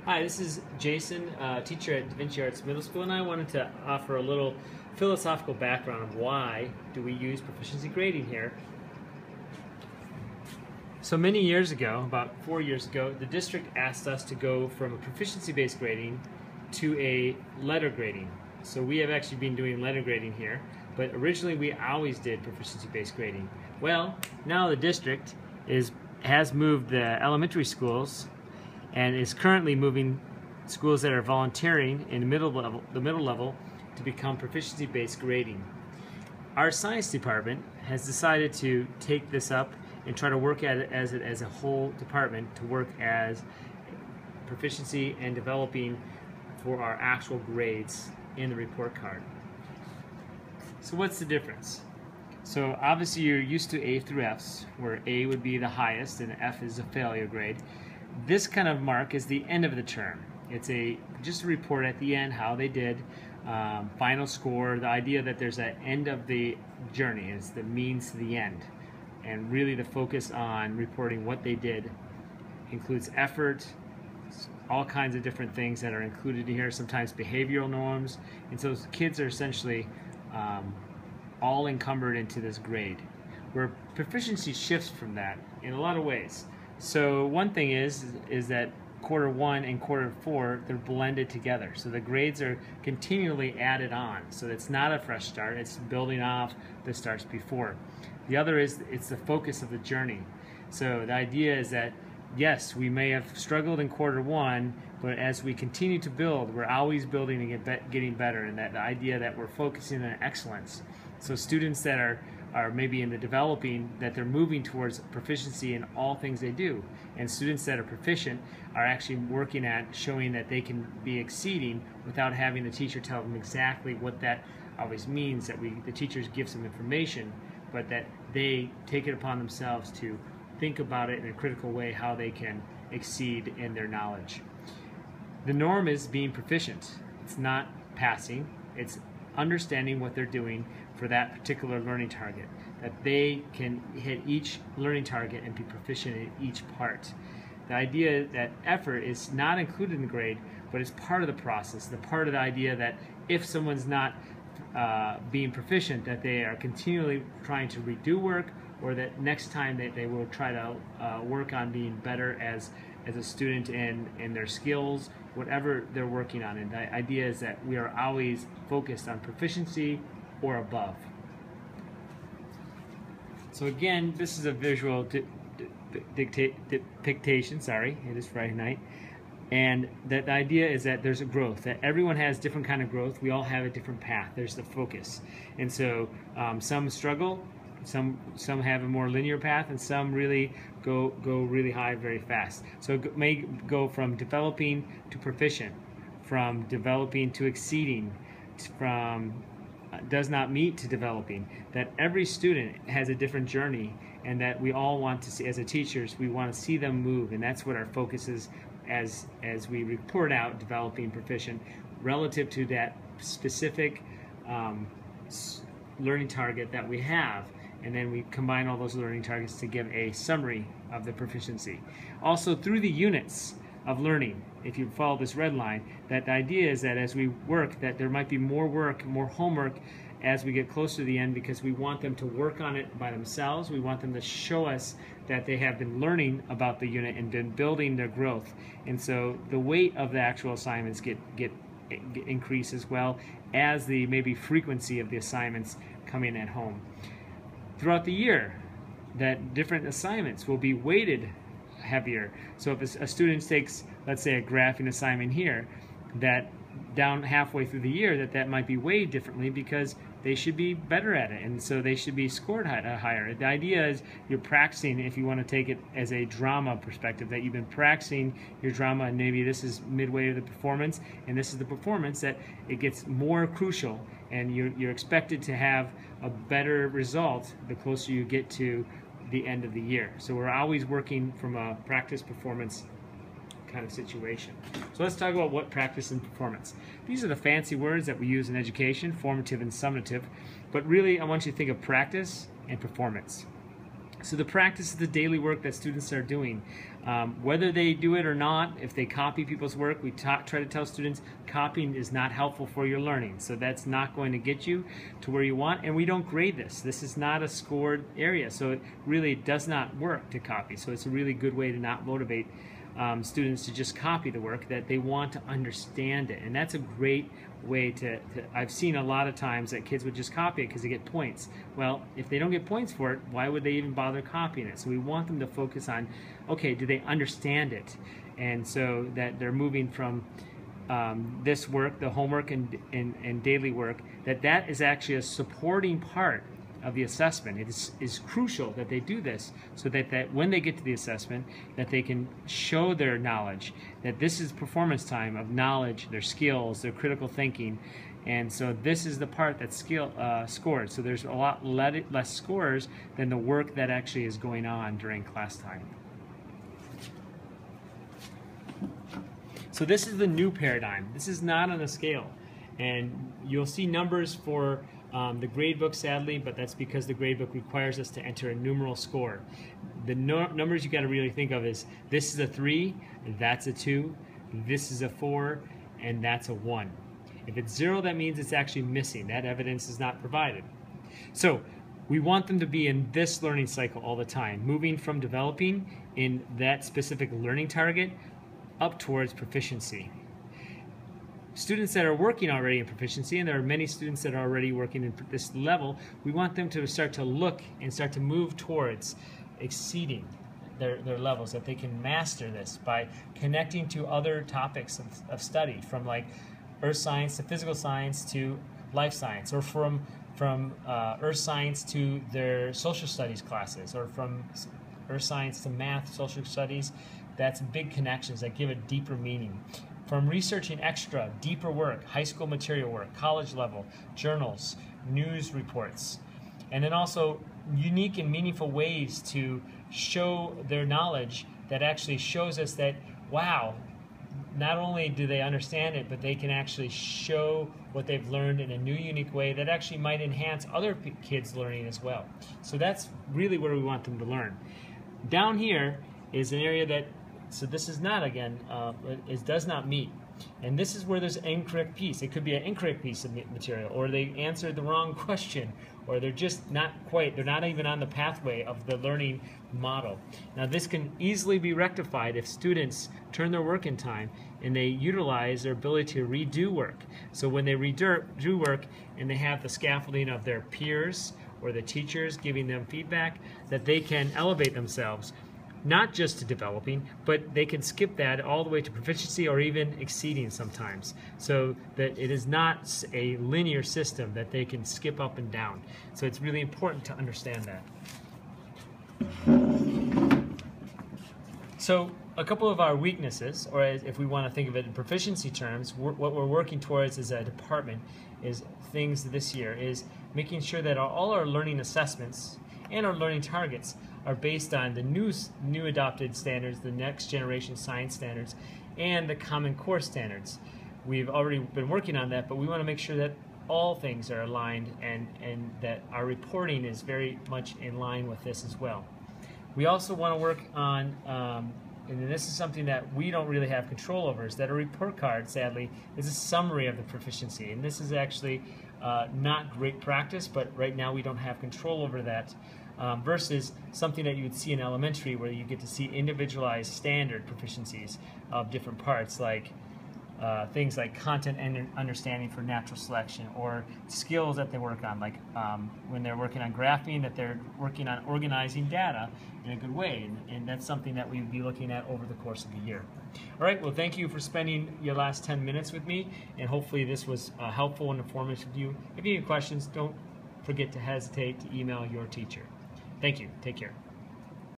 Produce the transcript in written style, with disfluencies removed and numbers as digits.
Hi, this is Jason, teacher at Davinci Arts Middle School, and I wanted to offer a little philosophical background of why do we use proficiency grading here. So many years ago, about 4 years ago, the district asked us to go from a proficiency-based grading to a letter grading. So we have actually been doing letter grading here, but originally we always did proficiency-based grading. Well, now the district has moved the elementary schools and is currently moving schools that are volunteering in the middle level to become proficiency-based grading. Our science department has decided to take this up and try to work at it as a whole department to work as proficiency and developing for our actual grades in the report card. So what's the difference? So obviously you're used to A through Fs, where A would be the highest and F is a failure grade. This kind of mark is the end of the term. It's just a report at the end, how they did, final score, the idea that there's an end of the journey is the means to the end. And really the focus on reporting what they did includes effort, all kinds of different things that are included here, sometimes behavioral norms. And so kids are essentially all encumbered into this grade, where proficiency shifts from that in a lot of ways. So one thing is that quarter one and quarter four, they're blended together. So the grades are continually added on. So it's not a fresh start, it's building off the starts before. The other is it's the focus of the journey. So the idea is that yes, we may have struggled in quarter one, but as we continue to build, we're always building and getting better, and that the idea that we're focusing on excellence. So students that are maybe in the developing, that they're moving towards proficiency in all things they do. And students that are proficient are actually working at showing that they can be exceeding without having the teacher tell them exactly what that always means, that the teachers give some information, but that they take it upon themselves to think about it in a critical way, how they can exceed in their knowledge. The norm is being proficient. It's not passing, it's understanding what they're doing for that particular learning target, that they can hit each learning target and be proficient in each part. The idea that effort is not included in the grade, but it's part of the process, the part of the idea that if someone's not being proficient, that they are continually trying to redo work, or that next time they will try to work on being better as a student in their skills, whatever they're working on. And the idea is that we are always focused on proficiency or above. So again, this is a visual depiction, sorry, it is Friday night. And that the idea is that there's a growth, that everyone has different kind of growth. We all have a different path. There's the focus. And so some struggle, some have a more linear path, and some really go really high very fast. So it may go from developing to proficient, from developing to exceeding, from does not meet to developing. That every student has a different journey, and that we all want to see, as teachers, we want to see them move, and that's what our focus is as we report out developing proficient relative to that specific learning target that we have. And then we combine all those learning targets to give a summary of the proficiency. Also through the units of learning, if you follow this red line, that the idea is that as we work, that there might be more work, more homework as we get closer to the end, because we want them to work on it by themselves. We want them to show us that they have been learning about the unit and been building their growth. And so the weight of the actual assignments get increase as well as the maybe frequency of the assignments coming at home. Throughout the year, that different assignments will be weighted heavier. So if a student takes, let's say, a graphing assignment here, that down halfway through the year, that might be weighed differently because they should be better at it, and so they should be scored higher. The idea is you're practicing, if you want to take it as a drama perspective, that you've been practicing your drama, and maybe this is midway of the performance, and this is the performance, that it gets more crucial, and you're expected to have a better result the closer you get to the end of the year. So we're always working from a practice performance kind of situation. So let's talk about what practice and performance. These are the fancy words that we use in education, formative and summative, but really I want you to think of practice and performance. So the practice is the daily work that students are doing. Whether they do it or not, if they copy people's work, we try to tell students copying is not helpful for your learning. So that's not going to get you to where you want, and we don't grade this. This is not a scored area, so it really does not work to copy. So it's a really good way to not motivate students to just copy the work, that they want to understand it. And that's a great way to I've seen a lot of times that kids would just copy it because they get points. Well, if they don't get points for it, why would they even bother copying it? So we want them to focus on, okay, do they understand it? And so that they're moving from this work, the homework and daily work, that is actually a supporting part of the assessment. It is crucial that they do this so that when they get to the assessment, that they can show their knowledge, that this is performance time of knowledge, their skills, their critical thinking. And so this is the part that's scored. So there's a lot less scores than the work that actually is going on during class time. So this is the new paradigm. This is not on a scale. And you'll see numbers for the gradebook, sadly, but that's because the gradebook requires us to enter a numeral score. The numbers you got to really think of is this is a 3, that's a 2, this is a 4, and that's a 1. If it's 0, that means it's actually missing. That evidence is not provided. So we want them to be in this learning cycle all the time, moving from developing in that specific learning target up towards proficiency. Students that are working already in proficiency, and there are many students that are already working in this level, we want them to start to look and start to move towards exceeding their levels, that they can master this by connecting to other topics of study, from like earth science to physical science to life science, or from earth science to their social studies classes, or from earth science to math, social studies. That's big connections that give it deeper meaning. From researching extra, deeper work, high school material work, college level, journals, news reports, and then also unique and meaningful ways to show their knowledge that actually shows us that, wow, not only do they understand it, but they can actually show what they've learned in a new, unique way that actually might enhance other kids' learning as well. So that's really where we want them to learn. Down here is an area that, so this is not, again, it does not meet. And this is where there's an incorrect piece. It could be an incorrect piece of material, or they answered the wrong question, or they're just not quite, they're not even on the pathway of the learning model. Now this can easily be rectified if students turn their work in time and they utilize their ability to redo work. So when they redo work and they have the scaffolding of their peers or the teachers giving them feedback, that they can elevate themselves, not just to developing, but they can skip that all the way to proficiency or even exceeding sometimes, so that it is not a linear system that they can skip up and down. So it's really important to understand that. So a couple of our weaknesses, or if we want to think of it in proficiency terms, what we're working towards as a department is things this year is making sure that all our learning assessments and our learning targets are based on the new adopted standards, the next generation science standards, and the Common Core standards. We've already been working on that, but we want to make sure that all things are aligned and that our reporting is very much in line with this as well. We also want to work on, and this is something that we don't really have control over, is that a report card, sadly, is a summary of the proficiency. And this is actually not great practice, but right now we don't have control over that. Versus something that you would see in elementary, where you get to see individualized standard proficiencies of different parts, like things like content and understanding for natural selection, or skills that they work on, like when they're working on graphing, that they're working on organizing data in a good way, and that's something that we'd be looking at over the course of the year. All right, well, thank you for spending your last 10 minutes with me, and hopefully this was helpful and informative to you. If you have any questions, don't forget to hesitate to email your teacher. Thank you. Take care.